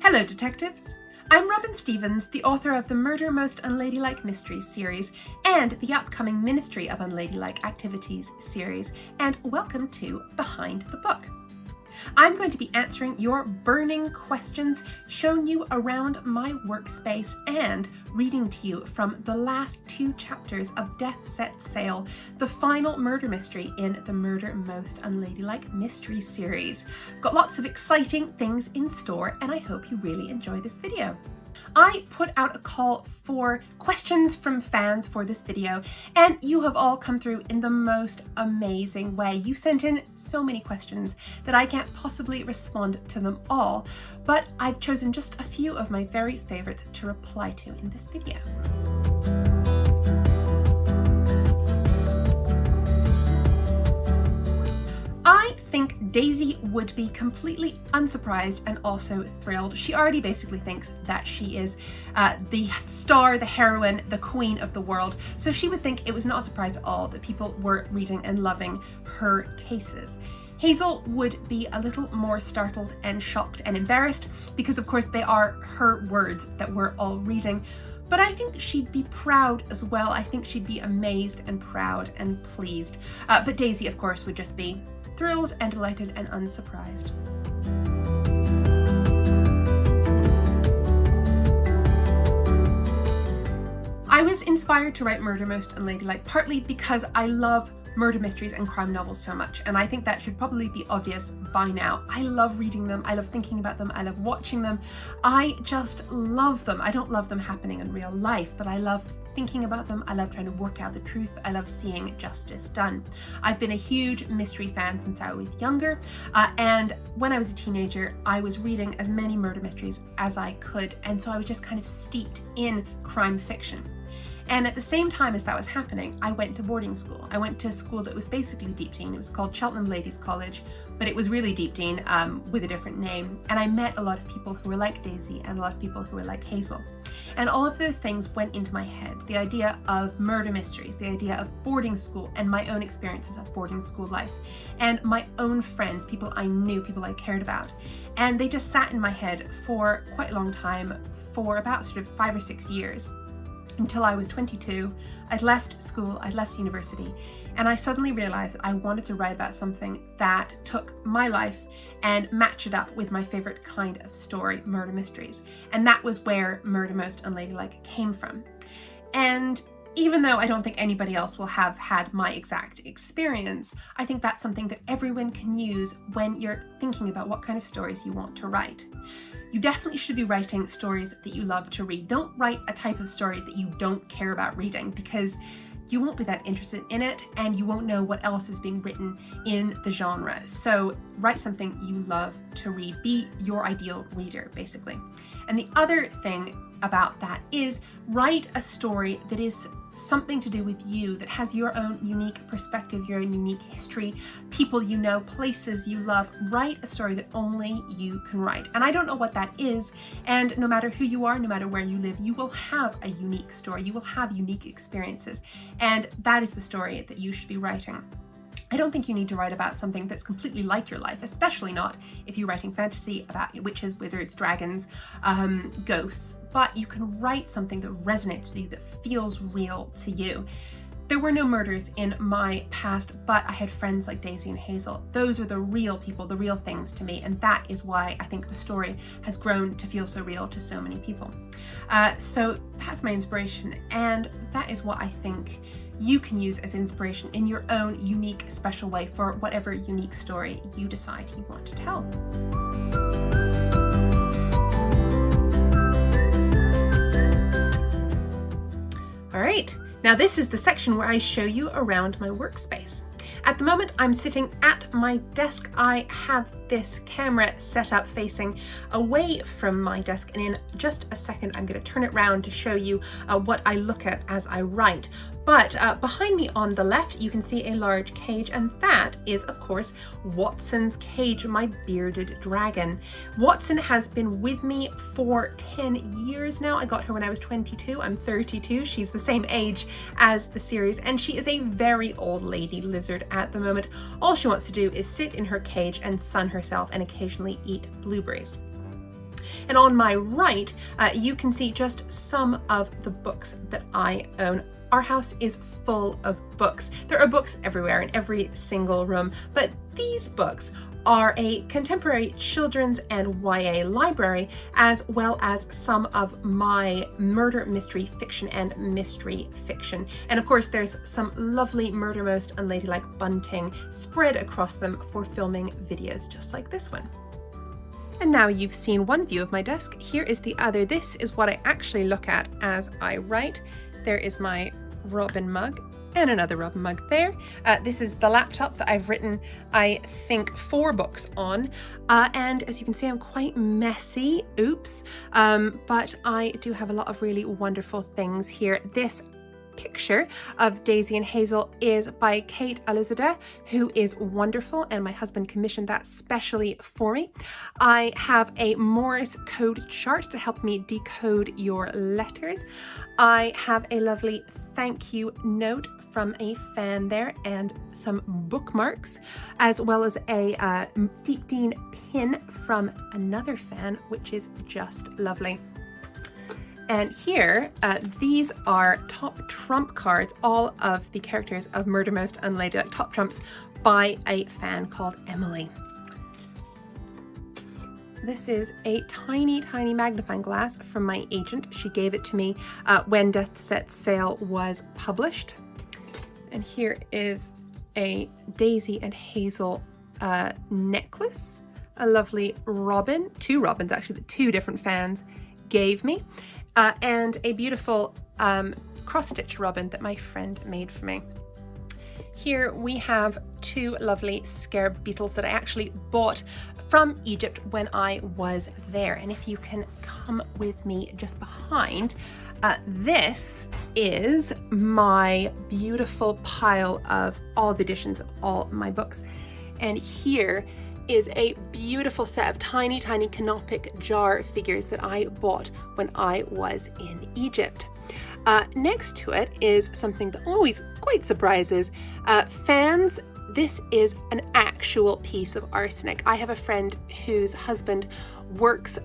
Hello, detectives! I'm Robin Stevens, the author of the Murder Most Unladylike Mysteries series and the upcoming Ministry of Unladylike Activities series, and welcome to Behind the Book. I'm going to be answering your burning questions, showing you around my workspace, and reading to you from the last 2 chapters of Death Set Sail, the final murder mystery in the Murder Most Unladylike Mysteries series. Got lots of exciting things in store, and I hope you really enjoy this video. I put out a call for questions from fans for this video, and you have all come through in the most amazing way. You sent in so many questions that I can't possibly respond to them all, but I've chosen just a few of my very favorites to reply to in this video. I think Daisy would be completely unsurprised and also thrilled. She already basically thinks that she is the star, the heroine, the queen of the world. So she would think it was not a surprise at all that people were reading and loving her cases. Hazel would be a little more startled and shocked and embarrassed because of course they are her words that we're all reading. But I think she'd be proud as well. I think she'd be amazed and proud and pleased. But Daisy, of course, would just be thrilled and delighted and unsurprised. I was inspired to write Murder Most Unladylike partly because I love murder mysteries and crime novels so much, and I think that should probably be obvious by now. I love reading them, I love thinking about them, I love watching them. I just love them. I don't love them happening in real life, but I love thinking about them. I love trying to work out the truth. I love seeing justice done. I've been a huge mystery fan since I was younger, and when I was a teenager, I was reading as many murder mysteries as I could, and so I was just kind of steeped in crime fiction. And at the same time as that was happening, I went to boarding school. I went to a school that was basically Deepdene. It was called Cheltenham Ladies College, but it was really Deepdene with a different name. And I met a lot of people who were like Daisy and a lot of people who were like Hazel. And all of those things went into my head. The idea of murder mysteries, the idea of boarding school and my own experiences of boarding school life, and my own friends, people I knew, people I cared about. And they just sat in my head for quite a long time, for about sort of 5 or 6 years. Until I was 22, I'd left school, I'd left university, and I suddenly realized that I wanted to write about something that took my life and matched it up with my favorite kind of story, murder mysteries. And that was where Murder Most Unladylike came from. And even though I don't think anybody else will have had my exact experience, I think that's something that everyone can use when you're thinking about what kind of stories you want to write. You definitely should be writing stories that you love to read. Don't write a type of story that you don't care about reading, because you won't be that interested in it and you won't know what else is being written in the genre. So write something you love to read. Be your ideal reader, basically. And the other thing about that is write a story that is something to do with you, that has your own unique perspective, your own unique history, people you know, places you love. Write a story that only you can write. And I don't know what that is, and no matter who you are, no matter where you live, you will have a unique story, you will have unique experiences, and that is the story that you should be writing. I don't think you need to write about something that's completely like your life, especially not if you're writing fantasy about witches, wizards, dragons, ghosts, but you can write something that resonates with you, that feels real to you. There were no murders in my past, but I had friends like Daisy and Hazel. Those are the real people, the real things to me, and that is why I think the story has grown to feel so real to so many people. So that's my inspiration, and that is what I think you can use as inspiration in your own unique, special way for whatever unique story you decide you want to tell. All right, now this is the section where I show you around my workspace. At the moment, I'm sitting at my desk. I have this camera set up facing away from my desk, and in just a second I'm going to turn it around to show you what I look at as I write. But behind me on the left you can see a large cage, and that is of course Watson's cage, my bearded dragon. Watson has been with me for 10 years now. I got her when I was 22, I'm 32, she's the same age as the series, and she is a very old lady lizard at the moment. All she wants to do is sit in her cage and sun herself and occasionally eat blueberries. And on my right, you can see just some of the books that I own. Our house is full of books. There are books everywhere in every single room, but these books are a contemporary children's and YA library, as well as some of my murder mystery fiction and mystery fiction. And of course, there's some lovely Murder Most Unladylike bunting spread across them for filming videos just like this one. And now you've seen one view of my desk, here is the other. This is what I actually look at as I write. There is my Robin mug and another Robin mug there. This is the laptop that I've written, I think, 4 books on. And as you can see, I'm quite messy, oops. But I do have a lot of really wonderful things here. This picture of Daisy and Hazel is by Kate Elizadeh, who is wonderful, and my husband commissioned that specially for me. I have a Morse code chart to help me decode your letters. I have a lovely thank you note from a fan there and some bookmarks, as well as a Deep Dean pin from another fan, which is just lovely. And here, these are top trump cards, all of the characters of Murder Most Unladylike top trumps by a fan called Emily. This is a tiny, tiny magnifying glass from my agent. She gave it to me when Death Set Sail was published. And here is a Daisy and Hazel necklace, a lovely robin, 2 robins actually, that 2 different fans gave me. And a beautiful cross-stitch robin that my friend made for me. Here we have 2 lovely scarab beetles that I actually bought from Egypt when I was there. And if you can come with me just behind, this is my beautiful pile of all the editions of all my books. And here is a beautiful set of tiny, tiny canopic jar figures that I bought when I was in Egypt. Next to it is something that always quite surprises fans. This is an actual piece of arsenic. I have a friend whose husband works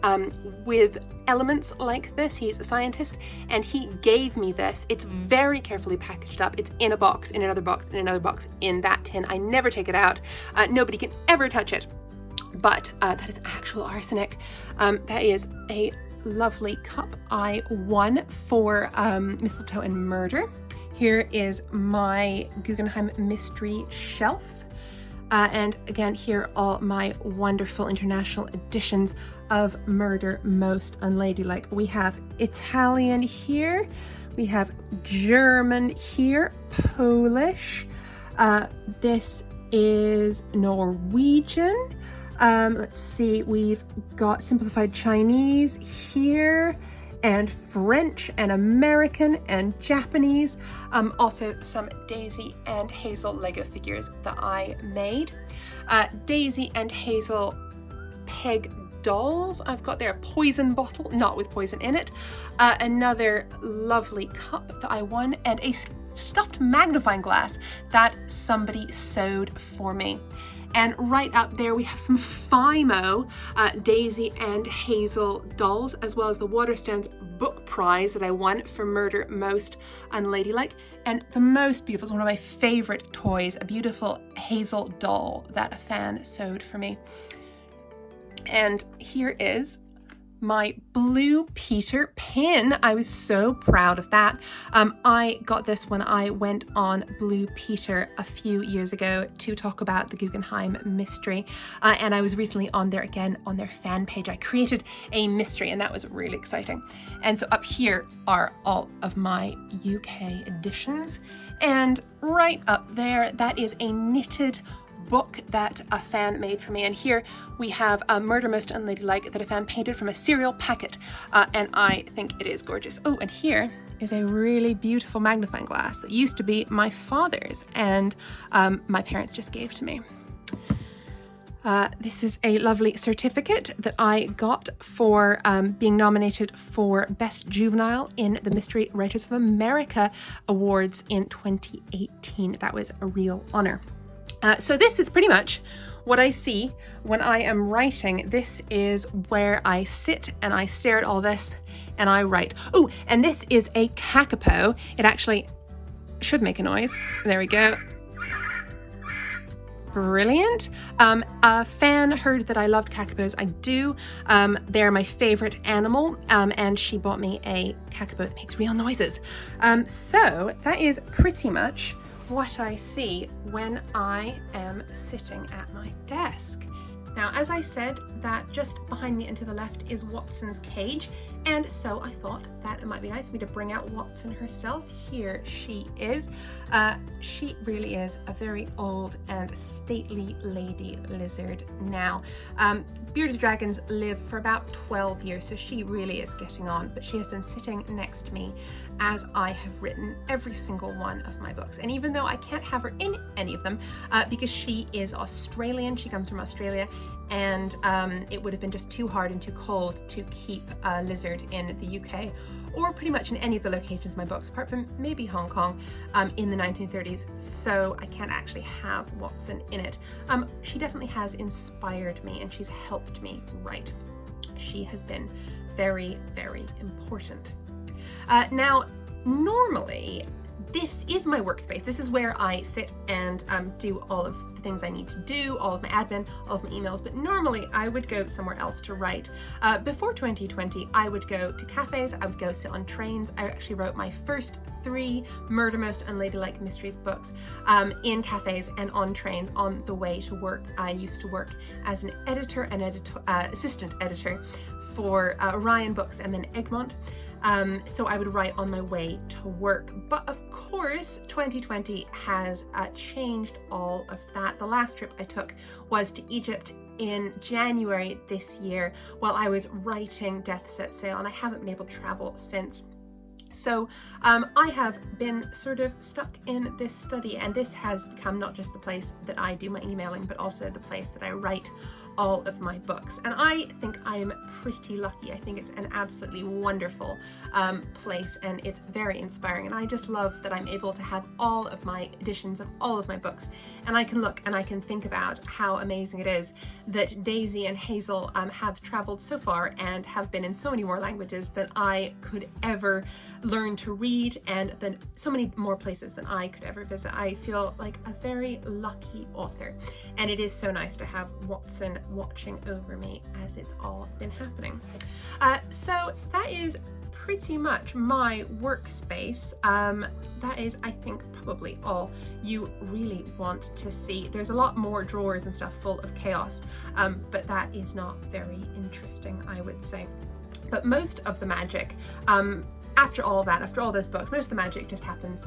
with elements like this. He's a scientist, and he gave me this. It's very carefully packaged up. It's in a box, in another box, in another box, in that tin. I never take it out. Nobody can ever touch it. But that is actual arsenic. That is a lovely cup I won for Mistletoe and Murder. Here is my Guggenheim Mystery Shelf. And again, here are all my wonderful international editions of Murder Most Unladylike. We have Italian here, we have German here, Polish, this is Norwegian, let's see, we've got Simplified Chinese here, and French and American and Japanese. Also some Daisy and Hazel Lego figures that I made. Daisy and Hazel peg dolls. I've got there a poison bottle, not with poison in it. Another lovely cup that I won, and a stuffed magnifying glass that somebody sewed for me. And right up there we have some Fimo Daisy and Hazel dolls, as well as the Waterstones book prize that I won for Murder Most Unladylike. And the most beautiful is one of my favorite toys, a beautiful Hazel doll that a fan sewed for me. And here is my Blue Peter pin. I was so proud of that. I got this when I went on Blue Peter a few years ago to talk about the Guggenheim mystery, and I was recently on there again on their fan page. I created a mystery, and that was really exciting. And so up here are all of my UK editions, and right up there, that is a knitted book that a fan made for me. And here we have a Murder Most Unladylike that a fan painted from a cereal packet, and I think it is gorgeous. Oh, and here is a really beautiful magnifying glass that used to be my father's, and my parents just gave to me. This is a lovely certificate that I got for being nominated for Best Juvenile in the Mystery Writers of America Awards in 2018. That was a real honor. So this is pretty much what I see when I am writing. This is where I sit and I stare at all this and I write. Oh, and this is a kakapo. It actually should make a noise. There we go. Brilliant. A fan heard that I loved kakapos. I do. They're my favorite animal, and she bought me a kakapo that makes real noises. So that is pretty much what I see when I am sitting at my desk. Now, as I said, that just behind me and to the left is Watson's cage, and so I thought that it might be nice for me to bring out Watson herself. Here she is. She really is a very old and stately lady lizard now. Bearded dragons live for about 12 years, so she really is getting on, but she has been sitting next to me as I have written every single one of my books. And even though I can't have her in any of them, because she is Australian, she comes from Australia, and it would have been just too hard and too cold to keep a lizard in the UK, or pretty much in any of the locations in my books, apart from maybe Hong Kong, in the 1930s, so I can't actually have Watson in it. She definitely has inspired me and she's helped me write. She has been very, very important. Now, normally, this is my workspace. This is where I sit and do all of the things I need to do, all of my admin, all of my emails, but normally I would go somewhere else to write. Before 2020, I would go to cafes, I would go sit on trains. I actually wrote my first 3 Murder Most and Ladylike Mysteries books in cafes and on trains on the way to work. I used to work as an editor and assistant editor for Orion Books and then Egmont. So I would write on my way to work. But of course, 2020 has changed all of that. The last trip I took was to Egypt in January this year while I was writing Death Set Sail, and I haven't been able to travel since. So I have been sort of stuck in this study, and this has become not just the place that I do my emailing, but also the place that I write all of my books. And I think I'm pretty lucky. I think it's an absolutely wonderful place, and it's very inspiring. And I just love that I'm able to have all of my editions of all of my books, and I can look and I can think about how amazing it is that Daisy and Hazel have traveled so far and have been in so many more languages than I could ever learn to read, and then so many more places than I could ever visit. I feel like a very lucky author, and it is so nice to have Watson watching over me as it's all been happening. So that is pretty much my workspace. That is, I think, probably all you really want to see. There's a lot more drawers and stuff full of chaos, but that is not very interesting, I would say. But most of the magic, after all that, after all those books, most of the magic just happens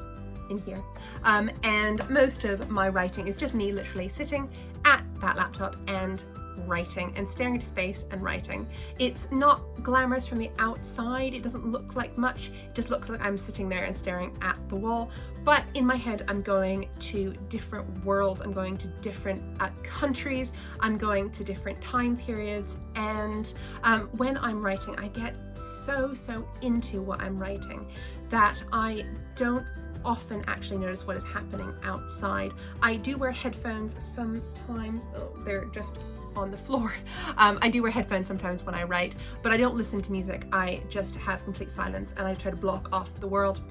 in here. And most of my writing is just me literally sitting at that laptop and writing and staring into space and writing. It's not glamorous from the outside. It doesn't look like much. It just looks like I'm sitting there and staring at the wall. But in my head, I'm going to different worlds. I'm going to different countries. I'm going to different time periods. And when I'm writing, I get so into what I'm writing that I don't often actually notice what is happening outside. I do wear headphones sometimes. Oh, they're just on the floor. I do wear headphones sometimes when I write, but I don't listen to music. I just have complete silence and I try to block off the world.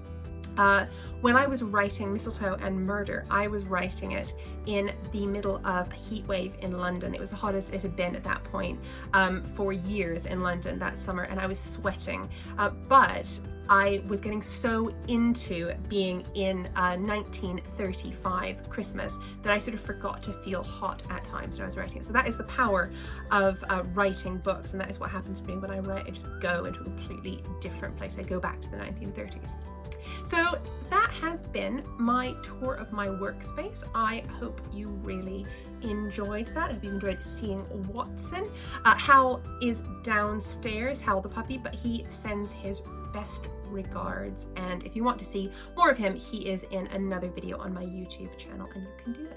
When I was writing Mistletoe and Murder, I was writing it in the middle of a heat wave in London. It was the hottest it had been at that point for years in London that summer, and I was sweating. But I was getting so into being in 1935 Christmas that I sort of forgot to feel hot at times when I was writing it. So that is the power of writing books, and that is what happens to me when I write. I just go into a completely different place. I go back to the 1930s. So that has been my tour of my workspace. I hope you really enjoyed that. I hope you enjoyed seeing Watson. Hal is downstairs, Hal the puppy, but he sends his best regards, and if you want to see more of him, he is in another video on my YouTube channel, and you can do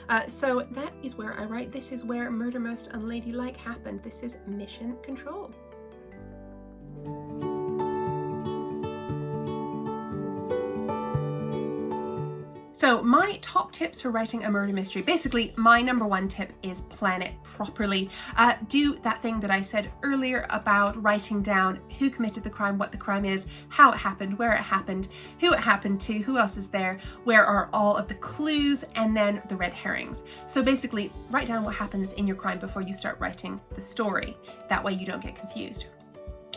that. So that is where I write. This is where Murder Most Unladylike happened. This is Mission Control. So my top tips for writing a murder mystery, basically my number one tip is plan it properly. Do that thing that I said earlier about writing down who committed the crime, what the crime is, how it happened, where it happened, who it happened to, who else is there, where are all of the clues, and then the red herrings. So basically write down what happens in your crime before you start writing the story. That way you don't get confused.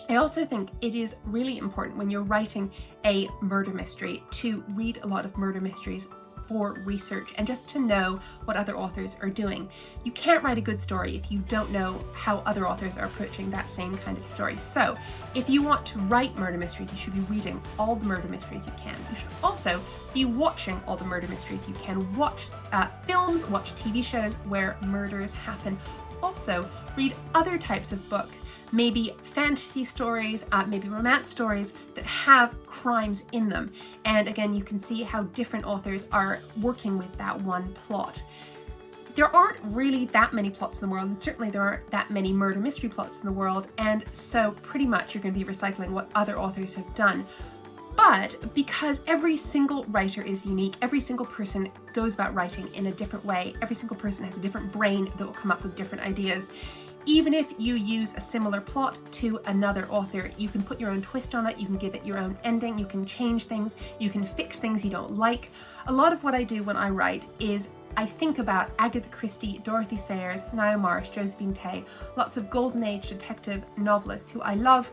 I also think it is really important when you're writing a murder mystery to read a lot of murder mysteries for research and just to know what other authors are doing. You can't write a good story if you don't know how other authors are approaching that same kind of story. So if you want to write murder mysteries, you should be reading all the murder mysteries you can. You should also be watching all the murder mysteries you can. Watch films, watch TV shows where murders happen. Also read other types of books, maybe fantasy stories, maybe romance stories that have crimes in them. And again, you can see how different authors are working with that one plot. There aren't really that many plots in the world, and certainly there aren't that many murder mystery plots in the world, and so pretty much you're going to be recycling what other authors have done. But because every single writer is unique, every single person goes about writing in a different way, every single person has a different brain that will come up with different ideas. Even if you use a similar plot to another author, you can put your own twist on it, you can give it your own ending, you can change things, you can fix things you don't like. A lot of what I do when I write is I think about Agatha Christie, Dorothy Sayers, Ngaio Marsh, Josephine Tey, lots of Golden Age detective novelists who I love,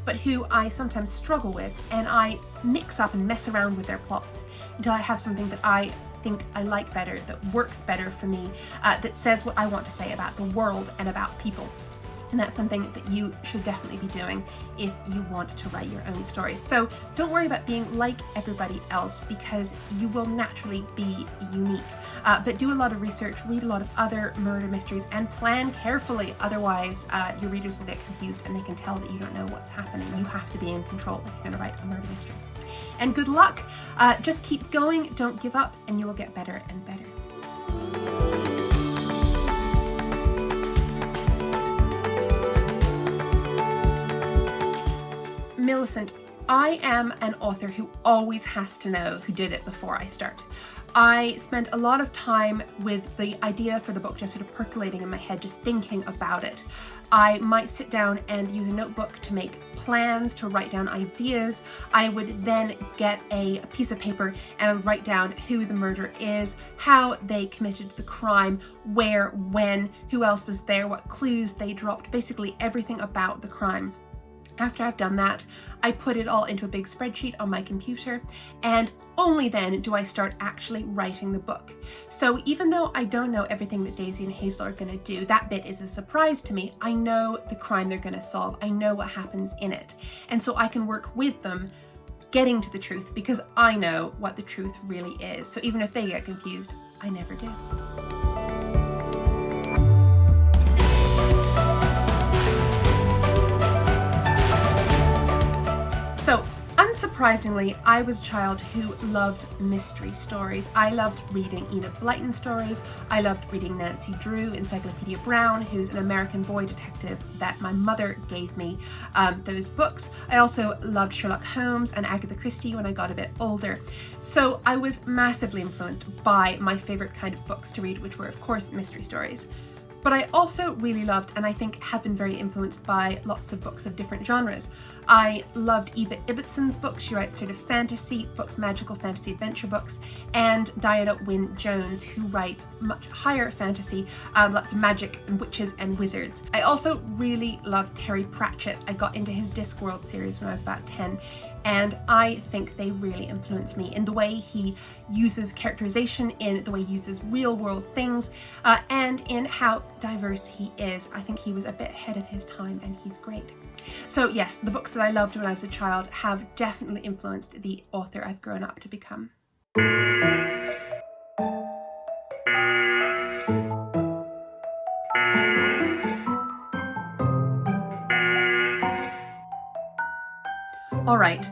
but who I sometimes struggle with, and I mix up and mess around with their plots until I have something that I think I like better, that works better for me, that says what I want to say about the world and about people. And that's something that you should definitely be doing if you want to write your own stories. So don't worry about being like everybody else, because you will naturally be unique. But do a lot of research, read a lot of other murder mysteries, and plan carefully. Otherwise, your readers will get confused and they can tell that you don't know what's happening. You have to be in control if you're going to write a murder mystery. And good luck. Just keep going, don't give up, and you will get better and better. Millicent, I am an author who always has to know who did it before I start. I spent a lot of time with the idea for the book just sort of percolating in my head, just thinking about it. I might sit down and use a notebook to make plans, to write down ideas. I would then get a piece of paper and write down who the murderer is, how they committed the crime, where, when, who else was there, what clues they dropped, basically everything about the crime. After I've done that, I put it all into a big spreadsheet on my computer, and only then do I start actually writing the book. So even though I don't know everything that Daisy and Hazel are going to do, that bit is a surprise to me. I know the crime they're going to solve. I know what happens in it. And so I can work with them getting to the truth, because I know what the truth really is. So even if they get confused, I never do. So, unsurprisingly, I was a child who loved mystery stories. I loved reading Enid Blyton stories. I loved reading Nancy Drew, Encyclopedia Brown, who's an American boy detective that my mother gave me those books. I also loved Sherlock Holmes and Agatha Christie when I got a bit older. So I was massively influenced by my favorite kind of books to read, which were, of course, mystery stories. But I also really loved, and I think have been very influenced by, lots of books of different genres. I loved Eva Ibbetson's books. She writes sort of fantasy books, magical fantasy adventure books, and Diana Wynne Jones, who writes much higher fantasy, lots of magic and witches and wizards. I also really loved Terry Pratchett. I got into his Discworld series when I was about 10. And I think they really influenced me in the way he uses characterization, in the way he uses real world things, and in how diverse he is. I think he was a bit ahead of his time, and he's great. So yes, the books that I loved when I was a child have definitely influenced the author I've grown up to become. All right,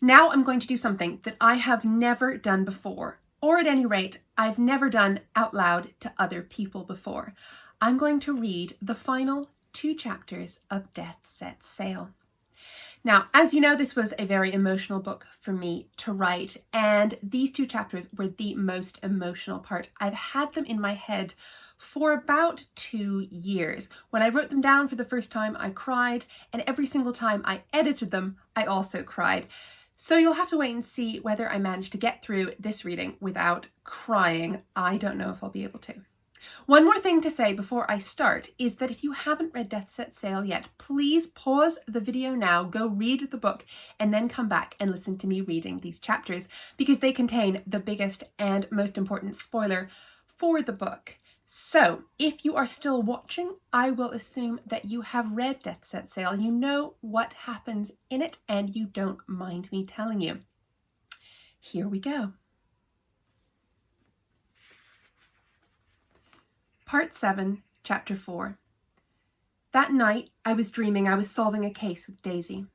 now I'm going to do something that I have never done before, or at any rate, I've never done out loud to other people before. I'm going to read the final 2 chapters of Death Sets Sail. Now, as you know, this was a very emotional book for me to write, and these 2 chapters were the most emotional part. I've had them in my head for about 2 years. When I wrote them down for the first time, I cried, and every single time I edited them, I also cried. So you'll have to wait and see whether I manage to get through this reading without crying. I don't know if I'll be able to. One more thing to say before I start is that if you haven't read Death Set Sail yet, please pause the video now, go read the book, and then come back and listen to me reading these chapters, because they contain the biggest and most important spoiler for the book. So if you are still watching, I will assume that you have read Death Set Sail. You know what happens in it, and you don't mind me telling you. Here we go. Part 7, Chapter 4. That night, I was dreaming I was solving a case with Daisy.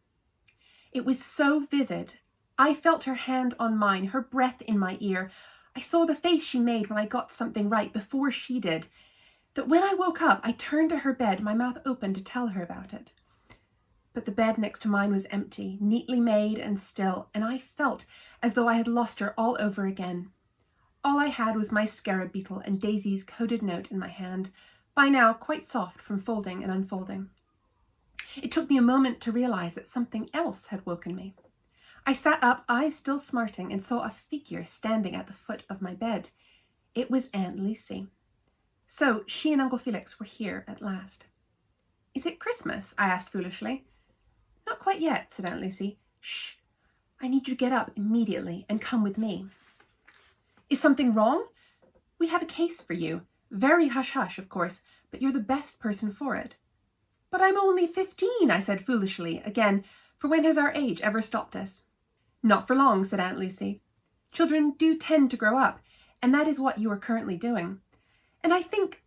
It was so vivid. I felt her hand on mine, her breath in my ear. I saw the face she made when I got something right before she did. That when I woke up, I turned to her bed, my mouth open to tell her about it. But the bed next to mine was empty, neatly made and still, and I felt as though I had lost her all over again. All I had was my scarab beetle and Daisy's coded note in my hand, by now quite soft from folding and unfolding. It took me a moment to realize that something else had woken me. I sat up, eyes still smarting, and saw a figure standing at the foot of my bed. It was Aunt Lucy. So she and Uncle Felix were here at last. "Is it Christmas?" I asked foolishly. "Not quite yet," said Aunt Lucy. "Shh, I need you to get up immediately and come with me." "Is something wrong? We have a case for you. Very hush-hush, of course, but you're the best person for it." "But I'm only 15, I said foolishly, again, for when has our age ever stopped us? "Not for long," said Aunt Lucy. "Children do tend to grow up, and that is what you are currently doing. And I think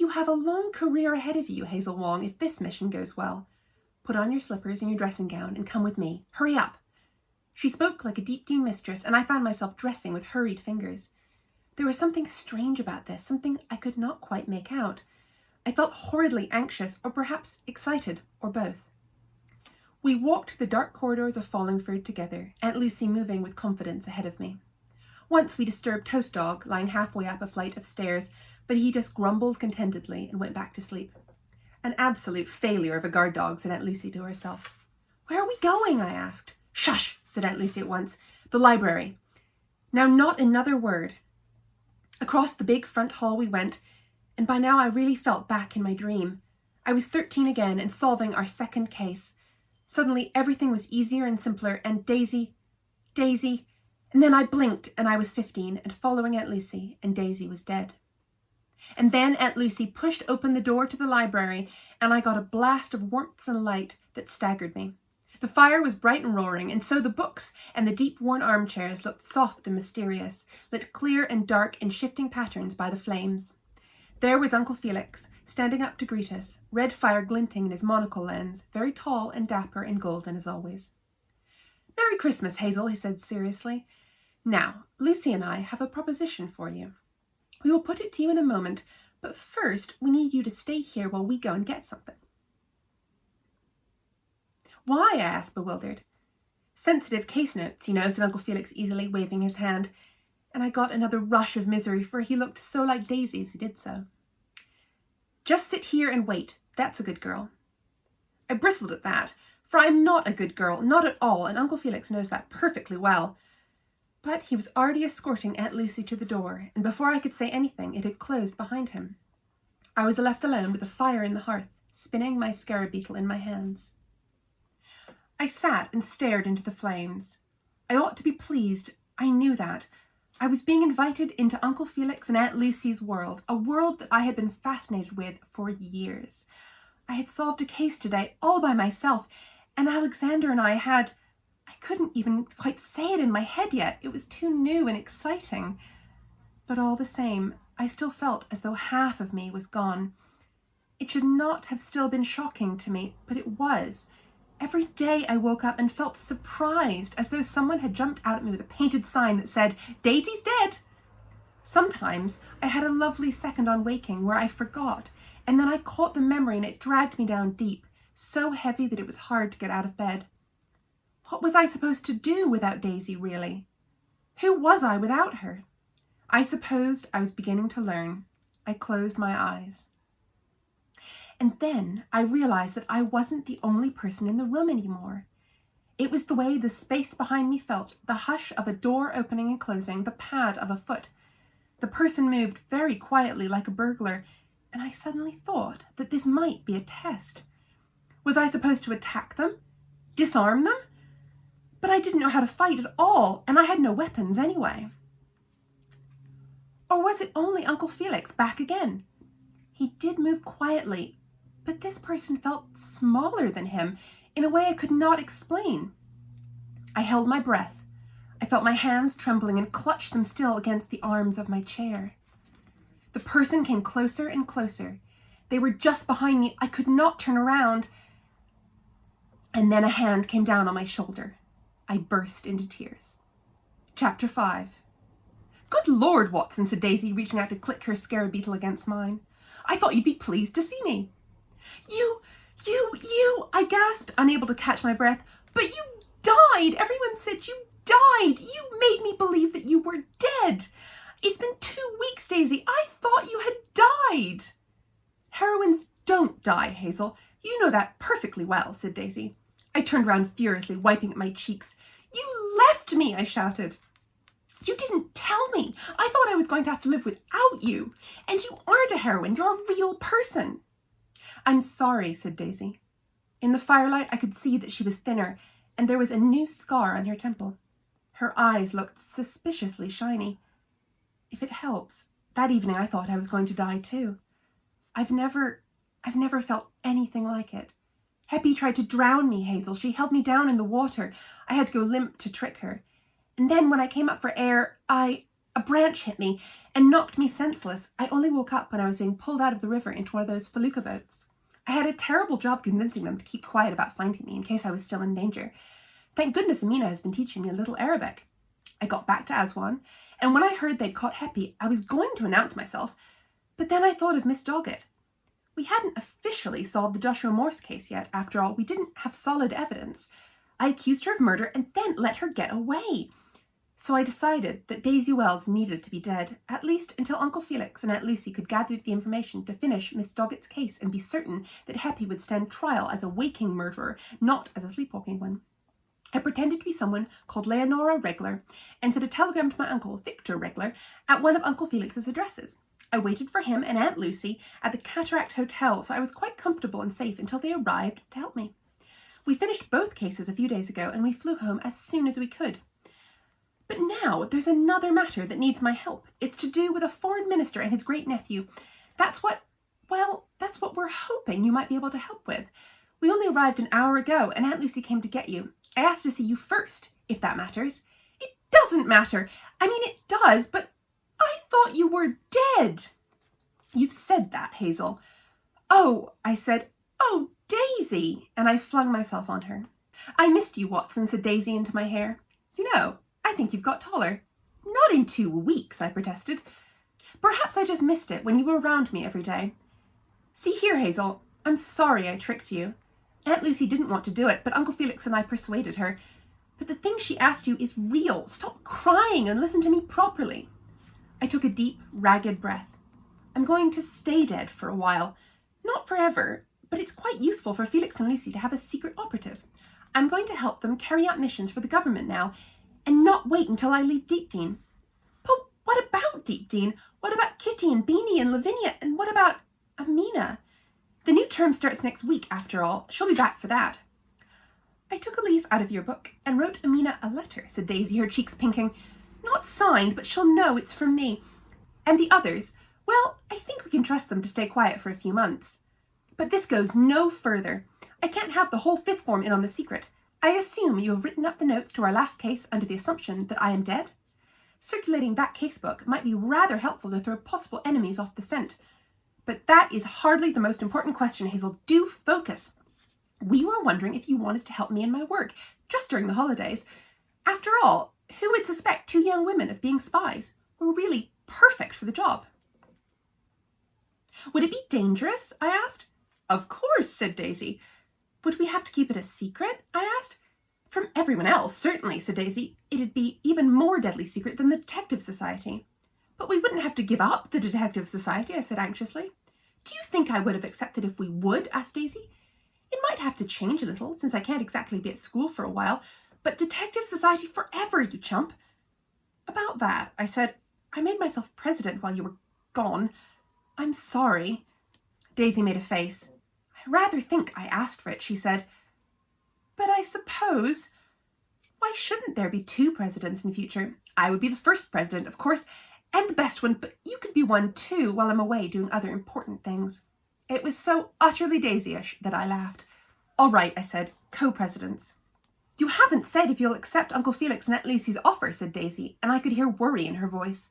you have a long career ahead of you, Hazel Wong, if this mission goes well. Put on your slippers and your dressing gown and come with me. Hurry up." She spoke like a deep-teen mistress, and I found myself dressing with hurried fingers. There was something strange about this, something I could not quite make out. I felt horridly anxious, or perhaps excited, or both. We walked the dark corridors of Fallingford together, Aunt Lucy moving with confidence ahead of me. Once we disturbed Toast Dog, lying halfway up a flight of stairs, but he just grumbled contentedly and went back to sleep. An absolute failure of a guard dog, said Aunt Lucy to herself. "Where are we going?" I asked. "Shush," said Aunt Lucy at once. "The library. Now not another word." Across the big front hall we went, and by now I really felt back in my dream. I was 13 again and solving our second case. Suddenly everything was easier and simpler, and Daisy, and then I blinked and I was 15 and following Aunt Lucy, and Daisy was dead. And then Aunt Lucy pushed open the door to the library, and I got a blast of warmth and light that staggered me. The fire was bright and roaring, and so the books and the deep worn armchairs looked soft and mysterious, lit clear and dark in shifting patterns by the flames. There was Uncle Felix, standing up to greet us, red fire glinting in his monocle lens, very tall and dapper and golden as always. "Merry Christmas, Hazel," he said seriously. "Now, Lucy and I have a proposition for you. We will put it to you in a moment, but first we need you to stay here while we go and get something." "Why?" I asked, bewildered. "Sensitive case notes, you know," said Uncle Felix easily, waving his hand, and I got another rush of misery, for he looked so like Daisy as he did so. "Just sit here and wait. That's a good girl." I bristled at that, for I'm not a good girl, not at all, and Uncle Felix knows that perfectly well. But he was already escorting Aunt Lucy to the door, and before I could say anything, it had closed behind him. I was left alone with the fire in the hearth, spinning my scarab beetle in my hands. I sat and stared into the flames. I ought to be pleased, I knew that. I was being invited into Uncle Felix and Aunt Lucy's world, a world that I had been fascinated with for years. I had solved a case today all by myself, and Alexander and I couldn't even quite say it in my head yet. It was too new and exciting. But all the same, I still felt as though half of me was gone. It should not have still been shocking to me, but it was. Every day I woke up and felt surprised, as though someone had jumped out at me with a painted sign that said, "Daisy's dead." Sometimes I had a lovely second on waking where I forgot, and then I caught the memory and it dragged me down deep, so heavy that it was hard to get out of bed. What was I supposed to do without Daisy, really? Who was I without her? I supposed I was beginning to learn. I closed my eyes. And then I realized that I wasn't the only person in the room anymore. It was the way the space behind me felt, the hush of a door opening and closing, the pad of a foot. The person moved very quietly like a burglar, and I suddenly thought that this might be a test. Was I supposed to attack them? Disarm them? But I didn't know how to fight at all, and I had no weapons anyway. Or was it only Uncle Felix back again? He did move quietly, but this person felt smaller than him in a way I could not explain. I held my breath. I felt my hands trembling and clutched them still against the arms of my chair. The person came closer and closer. They were just behind me. I could not turn around. And then a hand came down on my shoulder. I burst into tears. Chapter 5. Good Lord, Watson, said Daisy, reaching out to click her scarabbeetle against mine. I thought you'd be pleased to see me. You, I gasped, unable to catch my breath. But you died. Everyone said you died. You made me believe that you were dead. It's been 2 weeks, Daisy. I thought you had died. Heroines don't die, Hazel. You know that perfectly well, said Daisy. I turned round furiously, wiping at my cheeks. You left me, I shouted. You didn't tell me. I thought I was going to have to live without you. And you aren't a heroine. You're a real person. I'm sorry, said Daisy. In the firelight, I could see that she was thinner, and there was a new scar on her temple. Her eyes looked suspiciously shiny. If it helps, that evening I thought I was going to die too. I've never felt anything like it. Heppy tried to drown me, Hazel. She held me down in the water. I had to go limp to trick her. And then when I came up for air, a branch hit me and knocked me senseless. I only woke up when I was being pulled out of the river into one of those felucca boats. I had a terrible job convincing them to keep quiet about finding me in case I was still in danger. Thank goodness Amina has been teaching me a little Arabic. I got back to Aswan, and when I heard they'd caught Heppy, I was going to announce myself, but then I thought of Miss Doggett. We hadn't officially solved the Joshua Morse case yet. After all, we didn't have solid evidence. I accused her of murder and then let her get away. So I decided that Daisy Wells needed to be dead, at least until Uncle Felix and Aunt Lucy could gather the information to finish Miss Doggett's case and be certain that Heppy would stand trial as a waking murderer, not as a sleepwalking one. I pretended to be someone called Leonora Regler and sent a telegram to my uncle, Victor Regler, at one of Uncle Felix's addresses. I waited for him and Aunt Lucy at the Cataract Hotel, so I was quite comfortable and safe until they arrived to help me. We finished both cases a few days ago, and we flew home as soon as we could. But now there's another matter that needs my help. It's to do with a foreign minister and his great-nephew. That's what we're hoping you might be able to help with. We only arrived an hour ago, and Aunt Lucy came to get you. I asked to see you first, if that matters. It doesn't matter. I mean, it does, but I thought you were dead. You've said that, Hazel. Oh, I said, oh, Daisy, and I flung myself on her. I missed you, Watson, said Daisy into my hair. You know, I think you've got taller. Not in 2 weeks, I protested. Perhaps I just missed it when you were around me every day. See here, Hazel, I'm sorry I tricked you. Aunt Lucy didn't want to do it, but Uncle Felix and I persuaded her. But the thing she asked you is real. Stop crying and listen to me properly. I took a deep, ragged breath. I'm going to stay dead for a while. Not forever, but it's quite useful for Felix and Lucy to have a secret operative. I'm going to help them carry out missions for the government now, and not wait until I leave Deepdene. But what about Deepdene? What about Kitty and Beanie and Lavinia? And what about Amina? The new term starts next week, after all. She'll be back for that. I took a leaf out of your book and wrote Amina a letter, said Daisy, her cheeks pinking. Not signed, but she'll know it's from me. And the others, well, I think we can trust them to stay quiet for a few months. But this goes no further. I can't have the whole fifth form in on the secret. I assume you have written up the notes to our last case under the assumption that I am dead? Circulating that casebook might be rather helpful to throw possible enemies off the scent. But that is hardly the most important question, Hazel. Do focus. We were wondering if you wanted to help me in my work, just during the holidays. After all, who would suspect 2 young women of being spies? We're really perfect for the job. Would it be dangerous? I asked. Of course, said Daisy. Would we have to keep it a secret? I asked. From everyone else, certainly, said Daisy. It'd be even more deadly secret than the Detective Society. But we wouldn't have to give up the Detective Society, I said anxiously. Do you think I would have accepted if we would? Asked Daisy. It might have to change a little, since I can't exactly be at school for a while, but Detective Society forever, you chump. About that, I said, I made myself president while you were gone. I'm sorry. Daisy made a face. I rather think I asked for it, she said. But I suppose, why shouldn't there be 2 presidents in future? I would be the first president, of course, and the best one, but you could be one too while I'm away doing other important things. It was so utterly Daisy-ish that I laughed. All right, I said, co-presidents. You haven't said if you'll accept Uncle Felix and Aunt Lucy's offer, said Daisy, and I could hear worry in her voice.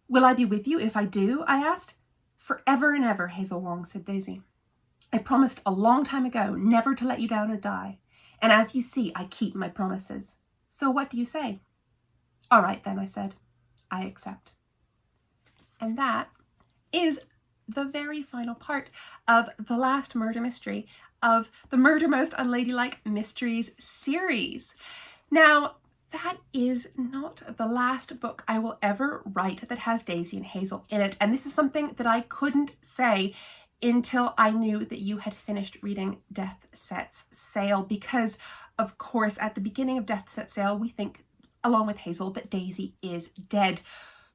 Will I be with you if I do? I asked. Forever and ever, Hazel Wong, said Daisy. I promised a long time ago never to let you down or die, and as you see, I keep my promises. So what do you say? All right then, I said. I accept. And that is the very final part of the last murder mystery of the Murder Most Unladylike Mysteries series. Now, that is not the last book I will ever write that has Daisy and Hazel in it, and this is something that I couldn't say until I knew that you had finished reading Death Sets Sail, because of course at the beginning of Death Sets Sail we think, along with Hazel, that Daisy is dead.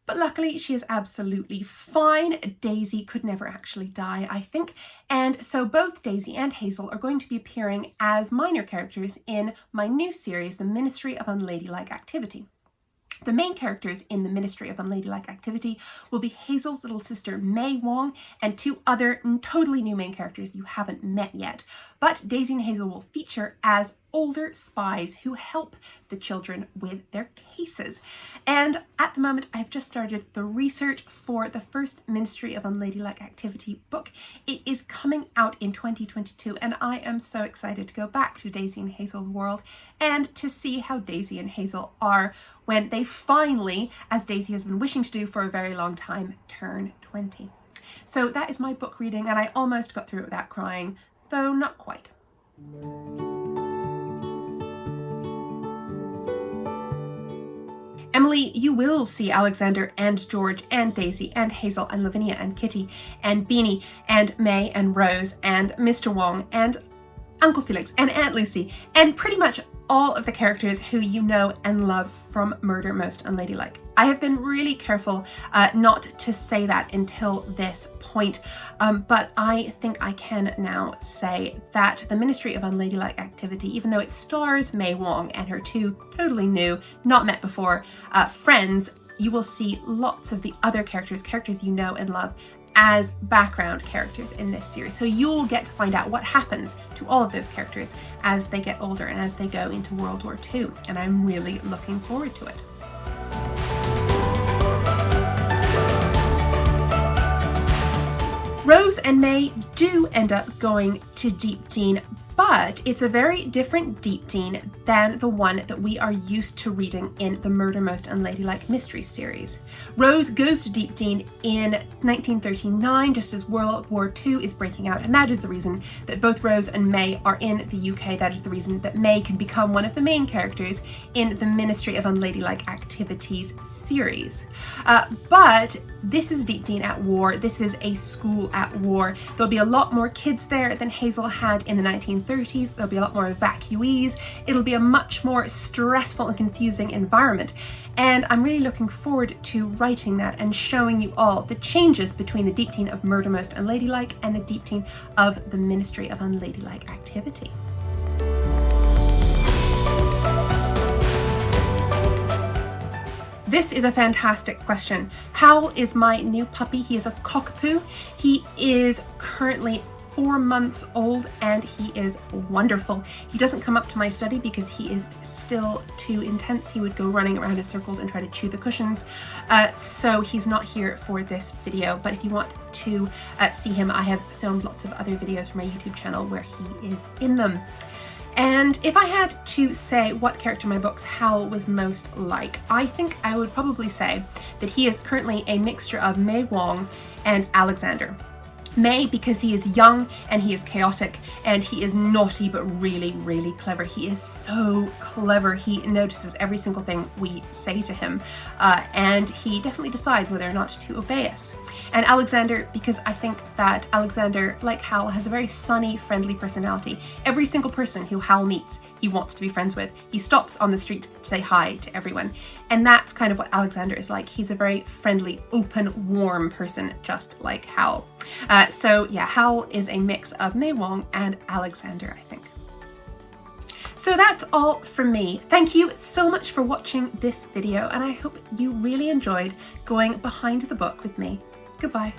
But luckily she is absolutely fine. Daisy could never actually die, I think, and so both Daisy and Hazel are going to be appearing as minor characters in my new series, The Ministry of Unladylike Activity. The main characters in The Ministry of Unladylike Activity will be Hazel's little sister May Wong and 2 other totally new main characters you haven't met yet. But Daisy and Hazel will feature as older spies who help the children with their cases. And at the moment, I've just started the research for the first Ministry of Unladylike Activity book. It is coming out in 2022, and I am so excited to go back to Daisy and Hazel's world and to see how Daisy and Hazel are when they finally, as Daisy has been wishing to do for a very long time, turn 20. So that is my book reading, and I almost got through it without crying, though not quite. Emily, you will see Alexander and George and Daisy and Hazel and Lavinia and Kitty and Beanie and May and Rose and Mr. Wong and Uncle Felix and Aunt Lucy and pretty much all of the characters who you know and love from Murder Most Unladylike. I have been really careful not to say that until this point, but I think I can now say that the Ministry of Unladylike Activity, even though it stars May Wong and her 2 totally new, not met before friends, you will see lots of the other characters you know and love as background characters in this series. So you'll get to find out what happens to all of those characters as they get older and as they go into World War II, and I'm really looking forward to it. Rose and May do end up going to Deepdene, but it's a very different Deepdene than the one that we are used to reading in the Murder Most Unladylike Mysteries series. Rose goes to Deepdene in 1939, just as World War II is breaking out, and that is the reason that both Rose and May are in the UK. That is the reason that May can become one of the main characters in the Ministry of Unladylike Activities series. But this is Deepdene at war. This is a school at war. There'll be a lot more kids there than Hazel had in the 1930s. There'll be a lot more evacuees. It'll be a much more stressful and confusing environment. And I'm really looking forward to writing that and showing you all the changes between the Deepdene of Murder Most Unladylike and the Deepdene of the Ministry of Unladylike Activity. This is a fantastic question. Howl is my new puppy. He is a cockapoo. He is currently 4 months old and he is wonderful. He doesn't come up to my study because he is still too intense. He would go running around in circles and try to chew the cushions. So he's not here for this video, but if you want to see him, I have filmed lots of other videos for my YouTube channel where he is in them. And if I had to say what character in my books Howl was most like, I think I would probably say that he is currently a mixture of May Wong and Alexander. Mei because he is young and he is chaotic and he is naughty but really, really clever. He is so clever. He notices every single thing we say to him, and he definitely decides whether or not to obey us. And Alexander because I think that Alexander, like Hal, has a very sunny, friendly personality. Every single person who Hal meets, he wants to be friends with. He stops on the street to say hi to everyone. And that's kind of what Alexander is like. He's a very friendly, open, warm person, just like Hal. So yeah, Hal is a mix of Mei Wong and Alexander, I think. So that's all from me. Thank you so much for watching this video, and I hope you really enjoyed going behind the book with me. Goodbye.